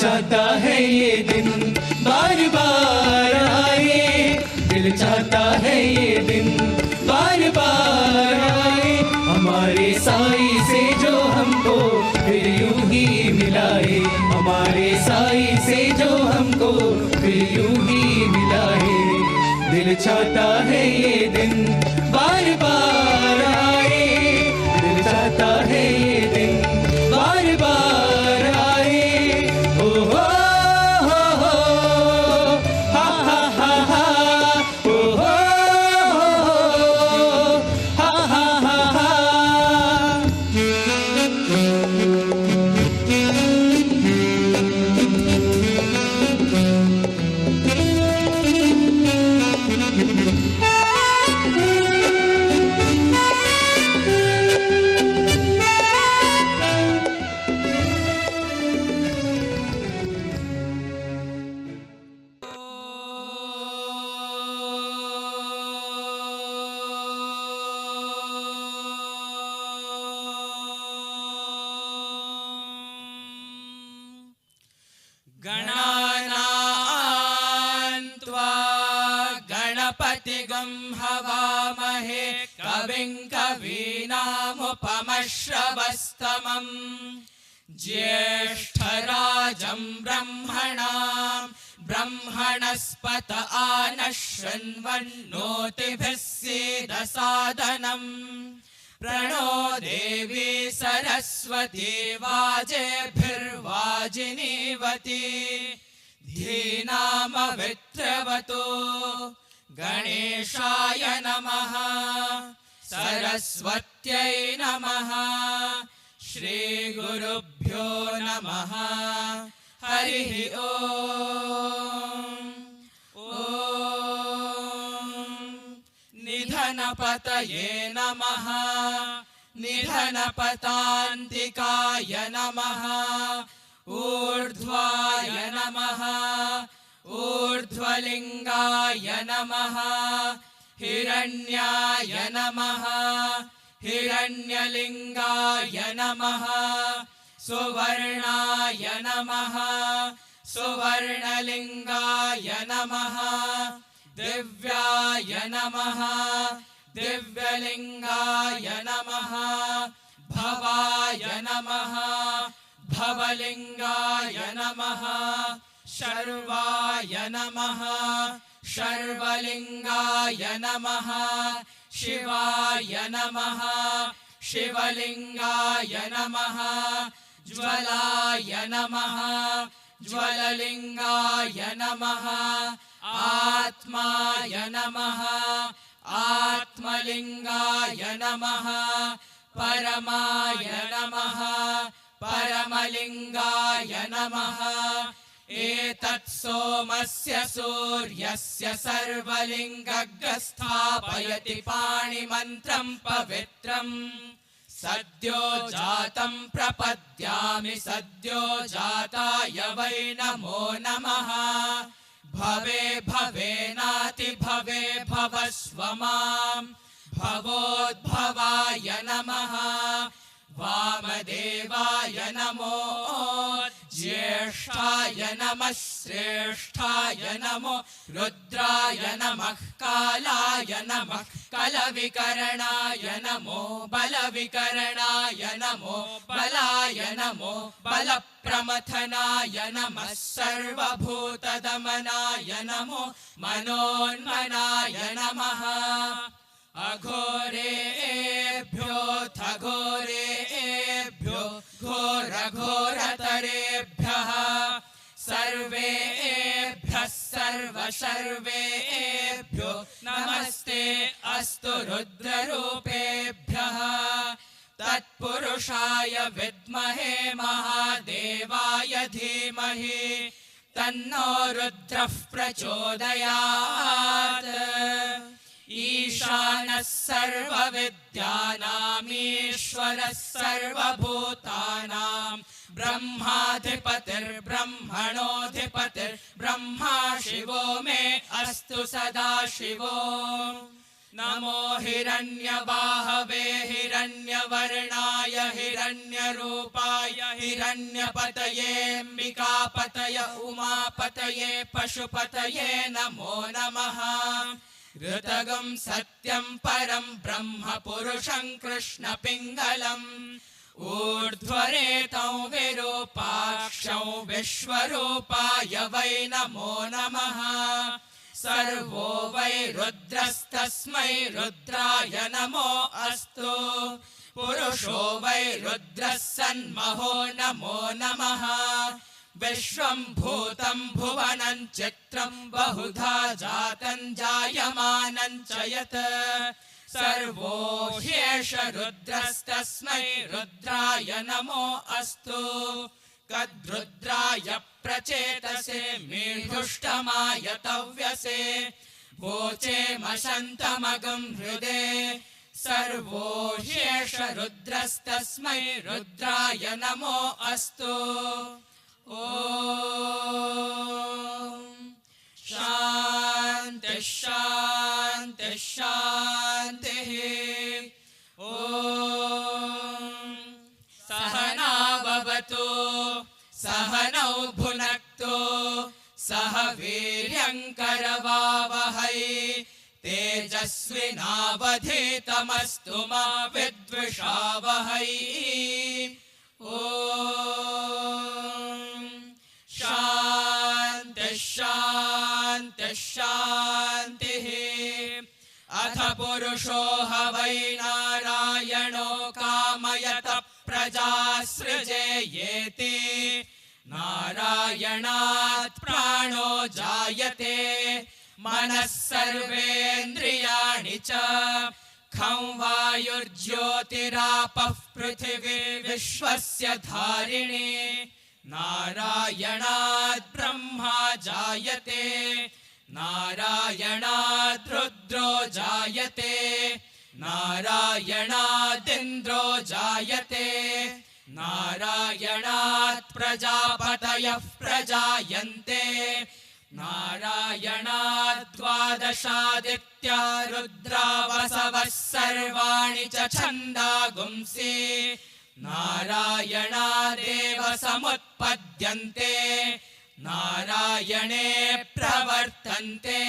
चाहता है ये दिन बार बार आए, दिल चाहता है ये दिन बार बार आए। हमारे साई से जो हमको फिर यूं ही मिलाए, हमारे साई से जो हमको फिर यूं ही मिलाए। दिल चाहता है ये दिन बार बार आए, दिल चाहता है ये दिन बार बार आए। ओ हो हा हा हा हा, ओ हो हा हा हा हा। गणानां त्वा गणपतिगं हवामहे कविं कवीनामुपमश्रवस्तमम् ज्येष्ठराजं ब्रह्मणां ब्रह्मणस्पत आनः शृण्वन्नोतिभिः सीदसादनम् प्रणो देवी सरस्वती वाजेभिर्वाजिनीवती धीनामवित्रवतो गणेशाय नमः सरस्वत्यै नमः श्रीगुरुभ्यो नमः हरिः ओम्। निधनपतये नमः निधनपतान्तिकाय नमः ऊर्ध्वाय नमः ऊर्ध्वलिङ्गाय नमः हिरण्याय नमः हिरण्यलिङ्गाय नमः सुवर्णाय नमः सुवर्णलिङ्गाय नमः दिव्याय नमः दिव्यलिङ्गाय नमः भवाय नमः भवलिङ्गाय नमः शर्वाय नमः शर्वलिङ्गाय नमः शिवाय नमः शिवलिङ्गाय नमः ज्वलाय नमः ज्वललिङ्गाय नमः आत्माय नमः आत्मलिङ्गाय नमः परमाय नमः परमलिङ्गाय नमः एतत् सोमस्य सूर्यस्य सर्वलिङ्गग्रस्थापयति पाणिमन्त्रं पवित्रम् सद्यो जातं प्रपद्यामि सद्यो जाताय वै नमो नमः भवे भवेनाति भवे भवस्व मां भवोद्भवाय नमः वामदेवाय नमो ज्येष्ठाय नमः श्रेष्ठाय नमो रुद्राय नमः कालाय नमः कलविकरणाय नमो बलविकरणाय नमो बलाय नमो बलप्रमथनाय नमः सर्वभूतदमनाय नमो मनोन्मनाय नमः अघोरेभ्योऽथ घोरेभ्यो घोरघोरतरेभ्यः सर्वेभ्यः सर्वशर्वेभ्यो नमस्ते अस्तु रुद्ररूपेभ्यः तत्पुरुषाय विद्महे महादेवाय धीमहि तन्नो रुद्रः प्रचोदयात् ईशानः सर्वविद्यानामीश्वरः सर्वभूतानां ब्रह्माधिपतिर्ब्रह्मणोऽधिपतिर्ब्रह्मा शिवो मे अस्तु सदा शिवो नमो हिरण्यबाहवे हिरण्यवर्णाय हिरण्यरूपाय हिरण्यपतयेऽम्बिकापतय उमापतये पशुपतये नमो नमः। ऋतगं सत्यं परं ब्रह्म पुरुषं कृष्णपिङ्गलम् ऊर्ध्वरेतं विरूपाक्षं विश्वरूपाय वै नमो नमः। सर्वो वै रुद्रस्तस्मै रुद्राय नमो अस्तु। पुरुषो वै रुद्रः सन्महो नमो नमः। विश्वं भूतं भुवनं चित्रं बहुधा जातं जायमानं च यत् सर्वो ह्येष रुद्रस्तस्मै रुद्राय नमो अस्तु। कद्रुद्राय प्रचेतसे मेढुष्टमाय तव्यसे वोचे मशन्तमगं हृदे सर्वो ह्येष रुद्रस्तस्मै रुद्राय नमो अस्तु। ॐ शान्तिः शान्तिः शान्तिः। ॐ सहना भवतु सहनौ भुनक्तु सह वीर्यङ्करवावहै तेजस्विनावधीतमस्तु मा विद्विषावहै। ॐ शान्तिः शान्तिः शान्तिः। अथ पुरुषो ह वै नारायणो कामयतः प्रजासृजेयेति नारायणात् प्राणो जायते मनः सर्वेन्द्रियाणि च खं वायुर्ज्योतिरापः पृथिवी विश्वस्य धारिणी नारायणात् ब्रह्मा जायते नारायणात् रुद्रो जायते नारायणादिन्द्रो जायते नारायणात् प्रजापतयः प्रजायन्ते नारायणात् द्वादशादित्या रुद्रा वसवः सर्वाणि च छन्दागुंसि नारायणादेव समुत्पद्यन्ते नारायणे प्रवर्तन्ते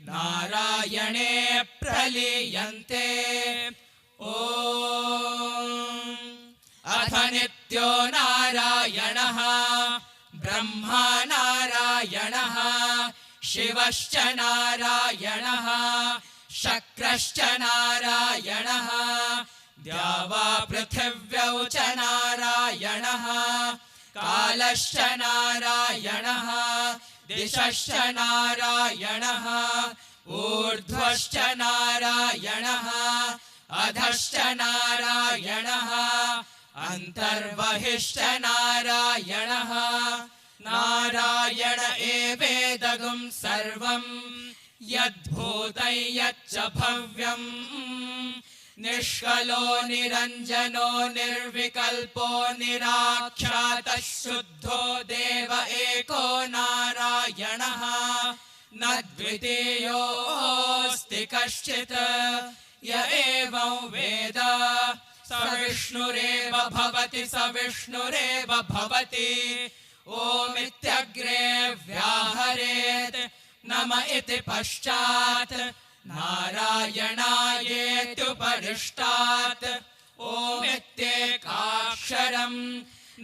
नारायणे प्रलीयन्ते। ॐ अथ नित्यो नारायणः ब्रह्मा नारायणः शिवश्च नारायणः शक्रश्च नारायणः द्यावा पृथिव्यौ च नारायणः कालश्च नारायणः दिशश्च नारायणः ऊर्ध्वश्च नारायणः अधश्च नारायणः अन्तर्बहिश्च नारायणः नारायण एवेदगुं सर्वं यद्भूतं यच्च भव्यम् निष्कलो निरञ्जनो निर्विकल्पो निराख्यातः शुद्धो देव एको नारायणः न द्वितीयोऽस्ति कश्चित् य एवं वेद स विष्णुरेव भवति स विष्णुरेव भवति। ओमित्यग्रे व्याहरेत् नम इति पश्चात् नारायणायेत्युपरिष्टात् ओमित्येकाक्षरम्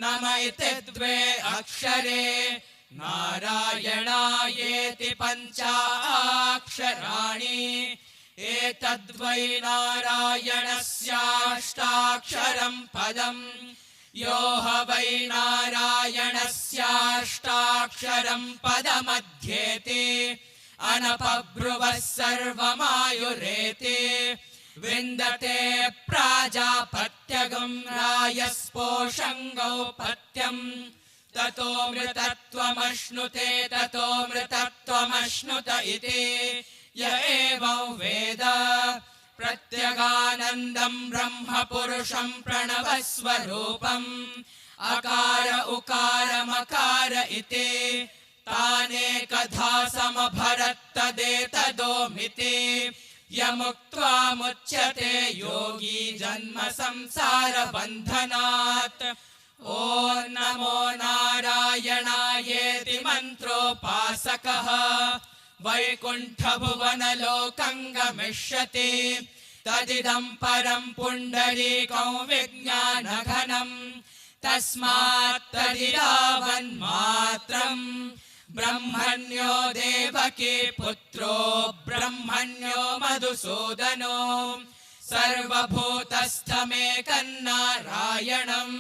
नम इति द्वे अक्षरे नारायणायेति पञ्चाक्षराणि एतद्वै नारायणस्याष्टाक्षरं पदम् यो ह वै नारायणस्याष्टाक्षरं पदमध्येति अनपब्रुवः सर्वमायुरेति विन्दते प्राजापत्यगं रायस्पोषङ्गौपत्यम् ततो मृतत्वमश्नुते ततो मृतत्वमश्नुत इति य एवं वेद प्रत्यगानन्दं ब्रह्म पुरुषं प्रणवस्वरूपम् अकार उकार मकार इति तानेकधा समभरत्तदेतदोमिति यमुक्त्वा मुच्यते योगी जन्म संसार बन्धनात्। ॐ नमो नारायणायेति मन्त्रोपासकः वैकुण्ठभुवनलोकं गमिष्यति। तदिदं परं पुण्डरीकं विज्ञानघनं तस्मात् तदिदावन्मात्रम्। ब्रह्मण्यो देवकी पुत्रो ब्रह्मण्यो मधुसूदनो सर्वभूतस्थमेकन्नारायणं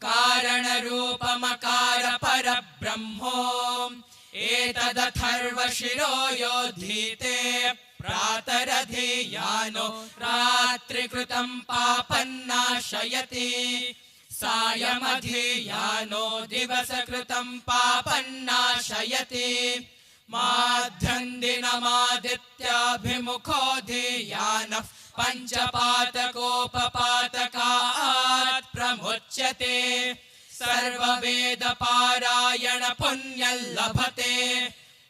कारणरूपमकार परब्रह्मो। एतदथर्वशिरो योधीते प्रातरधियानो रात्रिकृतं पापन्नाशयति। सायमधियानो दिवसकृतं पापन्नाशयति। माध्यन्दिनमादित्याभिमुखो धियानः पञ्चपातकोपपातकात् प्रमुच्यते। सर्ववेदपारायण पुण्यं लभते।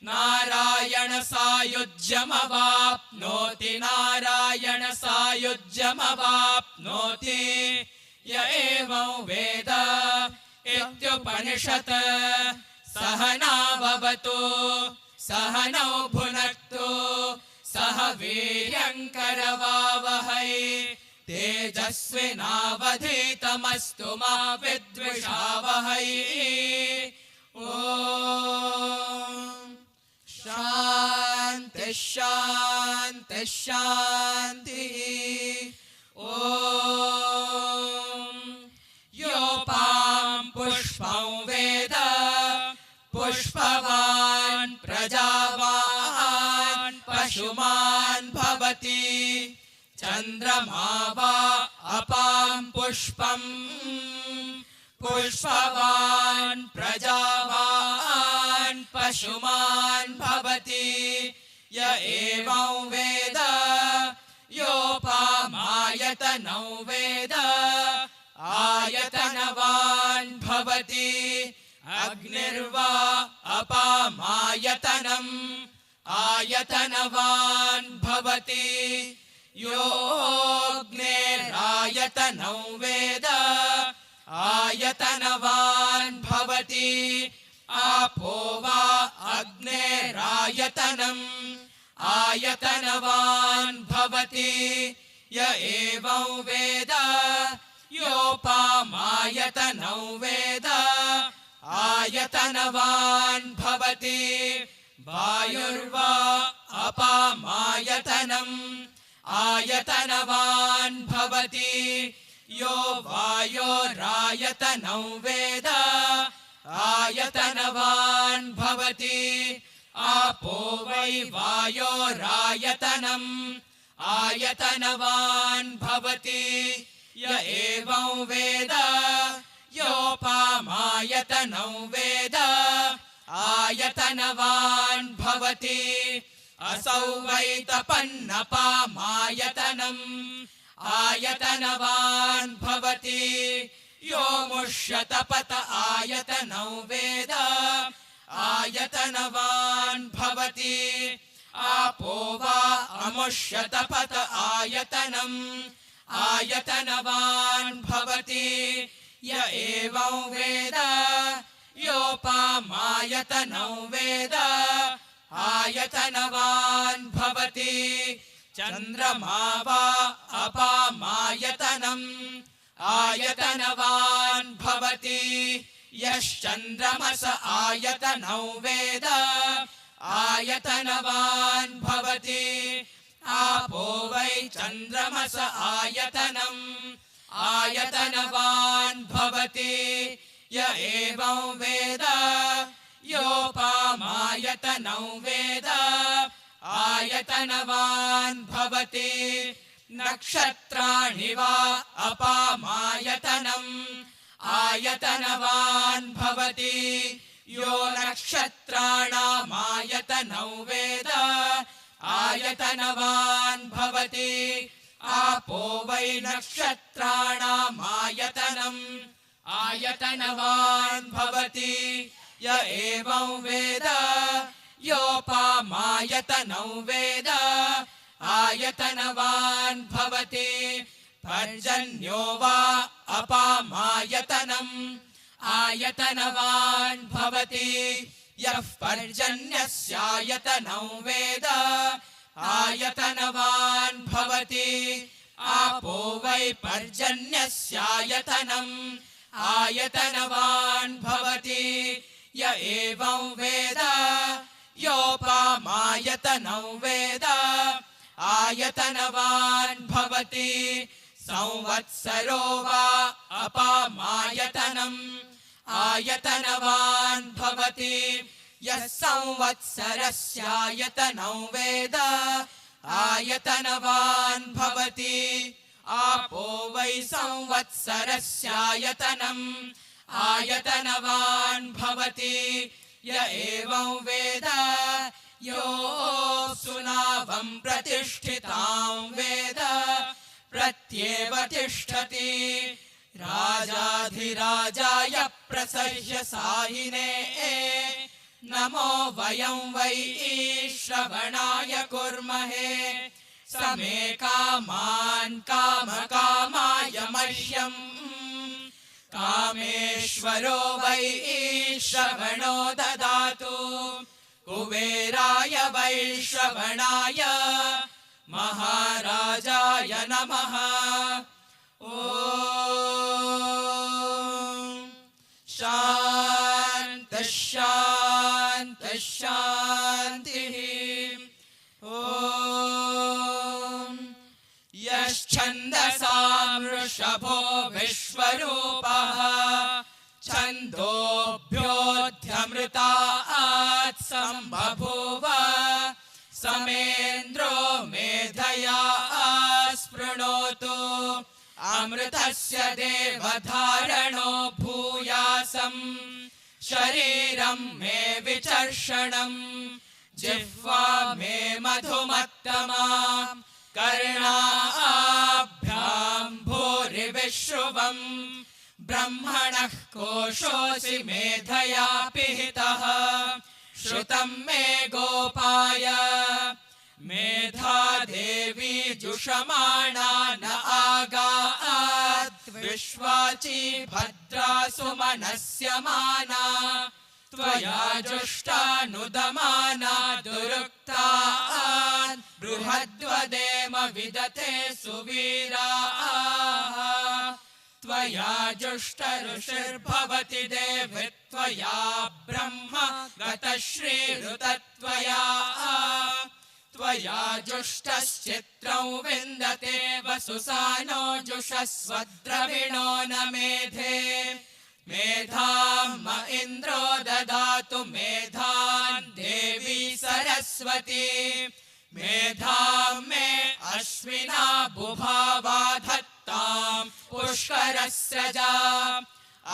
नारायण सायुज्यमवाप्नोति नारायण सायुज्यमवाप्नोति। य एवं वेद इत्युपनिषत्। सहना भवतु सहनौ भुनक्तु सह वीर्यङ्करवावहै तेजस्विनावधीतमस्तु मा विद्विषावहै। ॐ शान्तिः शान्तिः शान्तिः। ॐ योपां पुष्पं वेद पुष्पवान् प्रजावान् पशुमान् भवति। चन्द्रमा वा अपां पुष्पं पुष्पवान् प्रजावान् पशुमान् भवति। य एवं वेद योपामायतनं वेद आयतनवान् भवति। अग्निर्वा अपामायतनम् आयतनवान् भवति। योऽग्निरायतनं वेद आयतनवान् भवति। आपो वा अग्निरायतनम् आयतनवान् भवति। य एवं वेद योपामायतनं वेद आयतनवान् भवति। वायुर्वा अपामायतनम् आयतनवान् भवति। यो वायोरायतनं वेद आयतनवान् भवति। आपो वै वायोरायतनम् आयतनवान् भवति। य एवं वेद योपामायतनं वेद आयतनवान् भवति। असौ वै तपन्नपामायतनम् आयतनवान् भवति। यो मुष्यतपत आयतनं वेद आयतनवान् भवति। आपो वा अमुष्यतपत आयतनम् आयतनवान् भवति। य एवं वेद योपामायतनं वेद आयतनवान् भवति। चन्द्रमा वा अपामायतनम् आयतनवान् भवति। यश्चन्द्रमस आयतनं वेद आयतनवान् भवति। आपो वै चन्द्रमस आयतनम् आयतनवान् भवति। य एवं वेद योपामायतनं वेद आयतनवान् भवति। नक्षत्राणि वा अपामायतनम् आयतनवान् भवति। यो नक्षत्राणामायतनं वेद आयतनवान् भवति। आपो वै नक्षत्राणामायतनम् आयतनवान् भवति। य एवं वेद योपामायतनं वेद आयतनवान् भवति पर्जन्यो वा अपामायतनम् आयतनवान् भवति यः पर्जन्यस्यायतनं वेद आयतनवान् भवति आपो वै पर्जन्यस्यायतनम् आयतनवान् भवति य एवं वेद योपामायतनं वेद आयतनवान् भवति संवत्सरो वा अपामायतनम् आयतनवान् भवति यः संवत्सरस्यायतनं वेद आयतनवान् भवति आपो वै संवत्सरस्यायतनम् आयतनवान् भवति य एवं वेद योऽप्सुनावं प्रतिष्ठितां वेद प्रत्येव तिष्ठति राजाधिराजाय प्रसह्य साहिने नमो वयं वै श्रवणाय कुर्महे समे कामान् कामकामाय मह्यम् कामेश्वरो वै श्रवणो ददातु कुबेराय वै श्रवणाय महाराजाय नमः ॐ शान्तिः शान्तिः शान्तिः ॐ यश्छन्दसां वृषभो विश्वरूपः छन्दोभ्योऽध्यमृतात् सम्बभूव समेन्द्रो मेधया स्पृणोतु अमृतस्य देवधारणो भूयासम् शरीरं मे विचर्षणम् जिह्वा मे मधुमत्तमा कर्णाभ्यां भूरिविश्रुवम् ब्रह्मणः कोशोऽसि मेधया पिहितः श्रुतं मे गोपाय मेधा देवी जुषमाणा न आगात् विश्वाची भद्रा सुमनस्यमाना त्वया जुष्टानुदमाना दुरुक्तान् बृहद्वदेम विदते सुवीराः त्वया जुष्टऋषिर्भवति देवि त्वया ब्रह्म गतश्रीरुतत्वया त्वया जुष्टश्चित्रं विन्दते वसुसानो जुषस्वद्रविणो न मेधे मेधां म इन्द्रो ददातु मेधां देवी सरस्वती मेधां मे अश्विना बुभावा धत्तां पुष्करस्रजा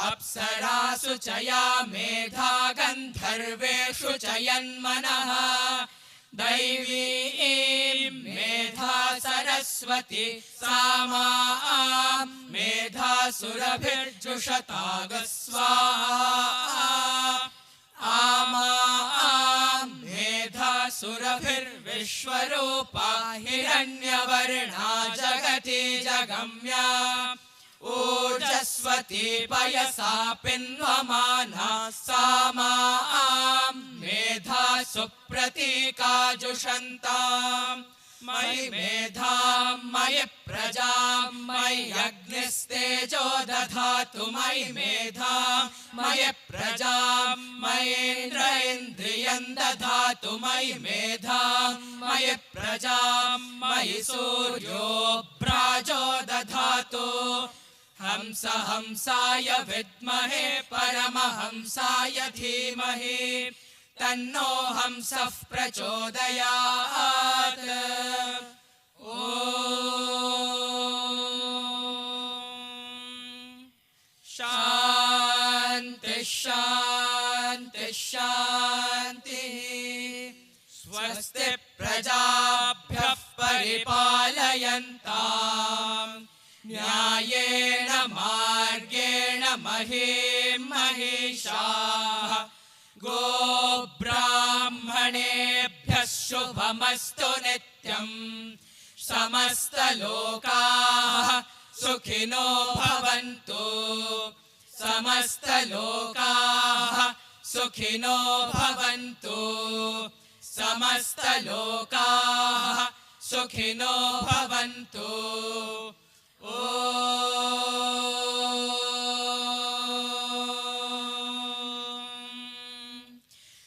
अप्सरासु च या मेधा गन्धर्वेषु च यन्मनः दैवी मेधा सरस्वती सा मां मेधासुरभिर्जुषतागस्वाहा आमां मेधासुरभिर्विश्वरूपा हिरण्यवर्णा जगति जगम्या ऊर्जस्वती पयसा पिन्वमाना सा मां मेधा सुप्रतीका जुषन्ताम् मयि मेधां मयि प्रजां मयि अग्निस्तेजो दधातु मयि मेधां मयि प्रजां मयीन्द्र इन्द्रियं दधातु मयि मेधां मयि प्रजां मयि सूर्यो भ्राजो दधातु हंस हंसाय विद्महे परमहंसाय धीमहि तन्नो हंसः प्रचोदयात् ॐ शान्तिः शान्तिः शान्तिः स्वस्ति प्रजाभ्यः परिपालयन्ताम् न्यायेन मार्गेण महीं महिषाः गोब्राह्मणेभ्यः शुभमस्तु नित्यम् सत्यम् समस्तलोकाः सुखिनो भवन्तु समस्तलोकाः सुखिनो भवन्तु समस्तलोकाः सुखिनो भवन्तु ॐ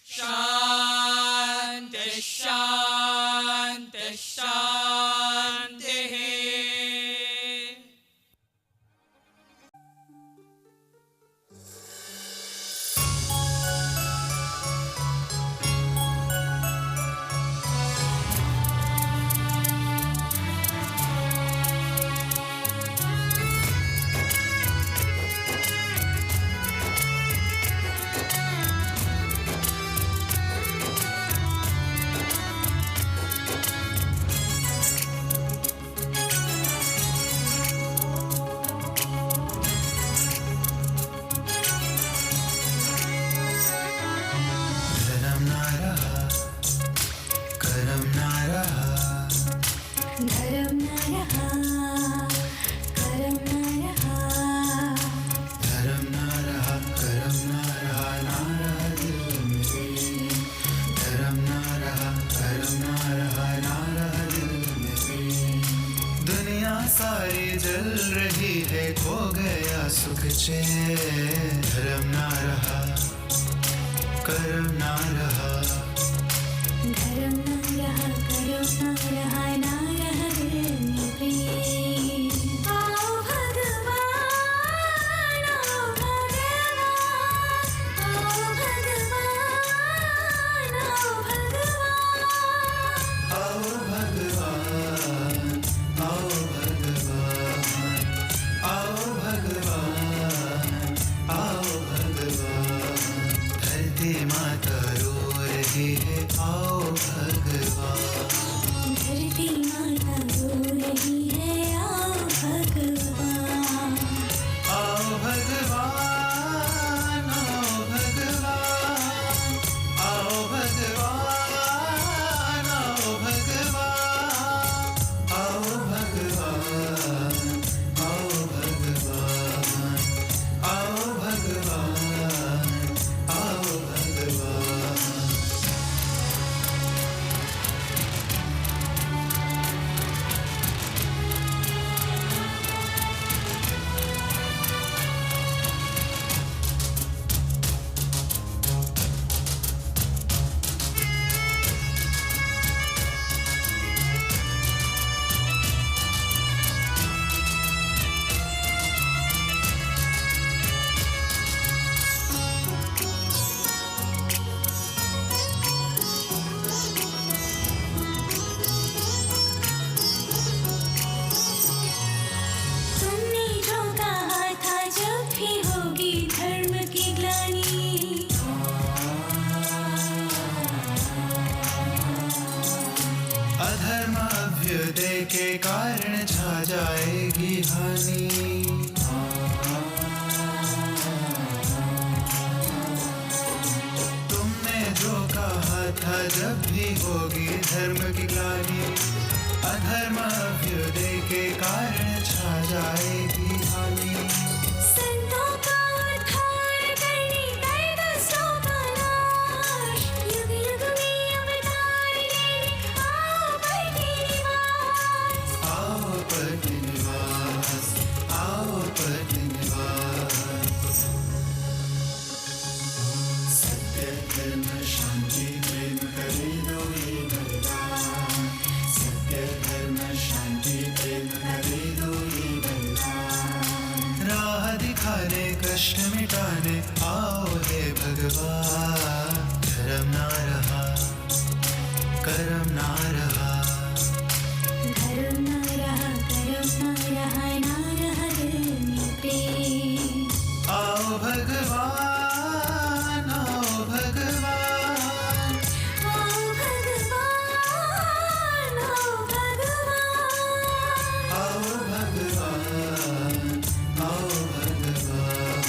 शान्ति शान्ति शान्तिः सारी जल रही है, खो गया सुख चैन। धर्म ना रहा, कर्म ना रहा, धर्म ना रहा, कर्म ना रहा, ना रहा दिल में प्रेम। आओ भगवान, आओ भगवान, आओ भगवान, आओ भगवान, आओ भगवान, आओ भगवान, आओ भगवान, आओ भगवान। धरती माता रो रही है, आओ भगवान। धरती माता रो रही है, आओ भगवान। आओ भगवान, आओ भगवान, आओ भगवान, आओ भगवान, आओ भगवान, आओ भगवान, आओ भगवान, आओ भगवान। तुमने जो कहा था, जब भी होगी धर्म की ग्लानि, अधर्म अभ्युदय के कारण छा जाएगी हानि। तुमने जो कहा था, जब भी होगी धर्म की ग्लानि, अधर्म अभ्युदय के कारण छा जाएगी हानि। संतों का उद्धार करने, कर दुष्टों का नाश, युग युग में अवतार लेने, आओ पति निवास। आओ पति निवास, आओ पति निवास। सत्य धर्म शांति प्रेम करे दो ये बलिदान। सत्य धर्म शांति प्रेम करे दो ये बलिदान। राह दिखाने, कष्ट मिटाने आओ हे भगवान। धर्म ना रहा, कर्म ना रहा, धर्म ना रहा, कर्म ना रहा, ना रहा दिल में प्रेम। आओ भगवान, आओ भगवान, आओ भगवान, आओ भगवान, आओ भगवान, आओ भगवान,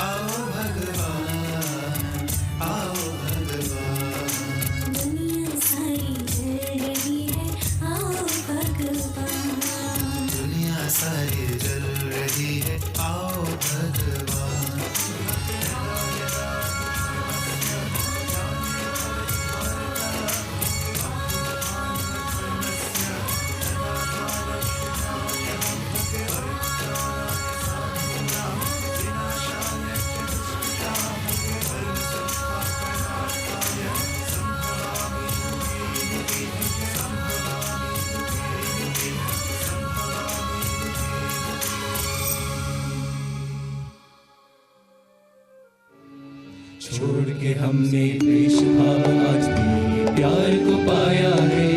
आओ भगवान, आओ भगवान। दुनिया सारी जल छोड़ के हमने द्वेष भाव आज तेरे प्यार को पाया है।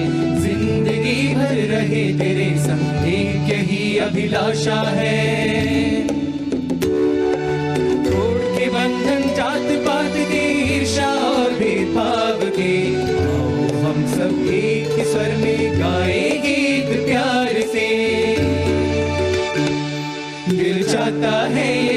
जिंदगी भर रहे तेरे संग एक यही अभिलाषा है। तोड़ के बंधन जात पात के, ईर्ष्या और भेदभाव के, आओ हम सब एक स्वर में गाए गीत प्यार से। दिल चाहता है